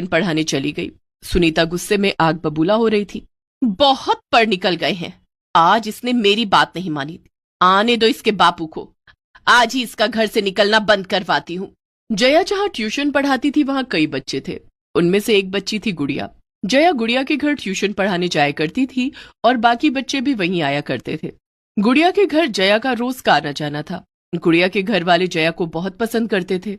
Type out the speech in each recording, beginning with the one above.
पढ़ाने चली गई। सुनीता गुस्से में आग बबूला हो रही थी। बहुत पढ़ निकल गए हैं, आज इसने मेरी बात नहीं मानी। आने दो इसके बापू को, आज ही इसका घर से निकलना बंद करवाती हूँ। जया जहाँ ट्यूशन पढ़ाती थी वहां कई बच्चे थे। उनमें से एक बच्ची थी गुड़िया। जया गुड़िया के घर ट्यूशन पढ़ाने जाया करती थी और बाकी बच्चे भी वहीं आया करते थे। गुड़िया के घर जया का रोज का आना जाना था। गुड़िया के घर वाले जया को बहुत पसंद करते थे।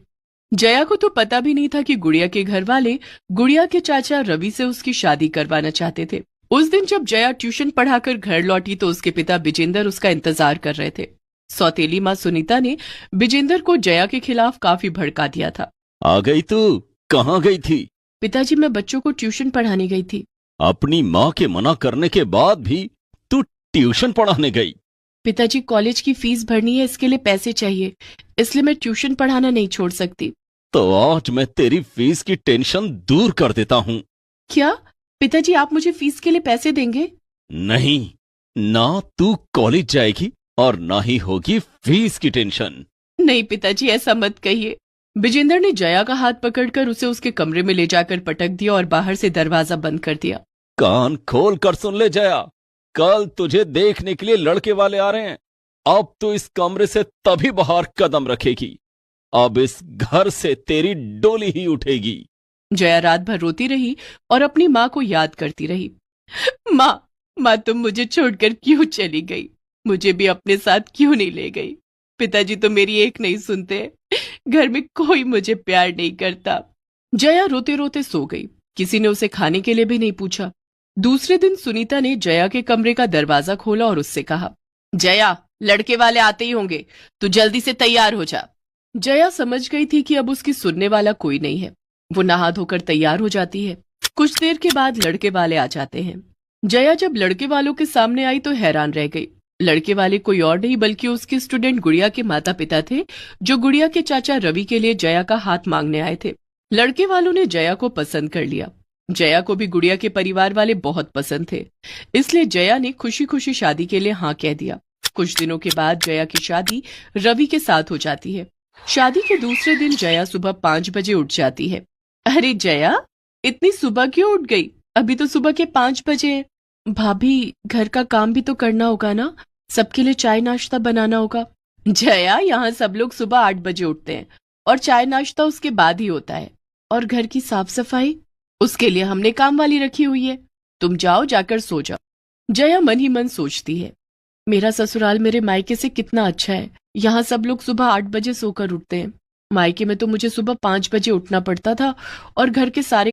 जया को तो पता भी नहीं था कि गुड़िया के घर वाले गुड़िया के चाचा रवि से उसकी शादी करवाना चाहते थे। उस दिन जब जया ट्यूशन पढ़ाकर घर लौटी तो उसके पिता विजेंद्र उसका इंतजार कर रहे थे। सौतेली माँ सुनीता ने विजेंद्र को जया के खिलाफ काफी भड़का दिया था। आ गई तू? कहाँ गई थी? पिताजी, मैं बच्चों को ट्यूशन पढ़ाने गई थी। अपनी माँ के मना करने के बाद भी तू ट्यूशन पढ़ाने गई? पिताजी, कॉलेज की फीस भरनी है, इसके लिए पैसे चाहिए, इसलिए मैं ट्यूशन पढ़ाना नहीं छोड़ सकती। तो आज मैं तेरी फीस की टेंशन दूर कर देता हूँ। क्या पिताजी, आप मुझे फीस के लिए पैसे देंगे? नहीं, ना तू कॉलेज जाएगी और ना ही होगी फीस की टेंशन। नहीं पिताजी, ऐसा मत कहिए। विजेंद्र ने जया का हाथ पकड़कर उसे उसके कमरे में ले जाकर पटक दिया और बाहर से दरवाजा बंद कर दिया। कान खोल कर सुन ले जया, कल तुझे देखने के लिए लड़के वाले आ रहे हैं। अब तो इस कमरे से तभी बाहर कदम रखेगी, अब इस घर से तेरी डोली ही उठेगी। जया रात भर रोती रही और अपनी माँ को याद करती रही। माँ तुम मुझे छोड़कर क्यों चली गई? मुझे भी अपने साथ क्यों नहीं ले गई? पिताजी तो मेरी एक नहीं सुनते, घर में कोई मुझे प्यार नहीं करता। जया रोते रोते सो गई। किसी ने उसे खाने के लिए भी नहीं पूछा। दूसरे दिन सुनीता ने जया के कमरे का दरवाजा खोला और उससे कहा, जया, लड़के वाले आते ही होंगे, तू जल्दी से तैयार हो जा। जया समझ गई थी कि अब उसकी सुनने वाला कोई नहीं है। वो नहा धोकर तैयार हो जाती है। कुछ देर के बाद लड़के वाले आ जाते हैं। जया जब लड़के वालों के सामने आई तो हैरान रह गई। लड़के वाले कोई और नहीं बल्कि उसके स्टूडेंट गुड़िया के माता पिता थे, जो गुड़िया के चाचा रवि के लिए जया का हाथ मांगने आए थे। लड़के वालों ने जया को पसंद कर लिया। जया को भी गुड़िया के परिवार वाले बहुत पसंद थे, इसलिए जया ने खुशी खुशी शादी के लिए हाँ कह दिया। कुछ दिनों के बाद जया की शादी रवि के साथ हो जाती है। शादी के दूसरे दिन जया सुबह 5 बजे उठ जाती है। अरे जया, इतनी सुबह क्यों उठ गई? अभी तो सुबह के 5 बजे हैं। भाभी, घर का काम भी तो करना होगा ना, सबके लिए चाय नाश्ता बनाना होगा। जया, यहाँ सब लोग सुबह 8 बजे उठते हैं और चाय नाश्ता उसके बाद ही होता है। और घर की साफ सफाई, उसके लिए हमने काम वाली रखी हुई है। तुम जाओ, जाकर सो जाओ। जया मन ही मन सोचती है, मेरा ससुराल मेरे मायके से कितना अच्छा है। यहाँ सब लोग सुबह 8 बजे सोकर उठते हैं। मायके में तो मुझे सुबह 5 बजे उठना पड़ता था और घर के सारे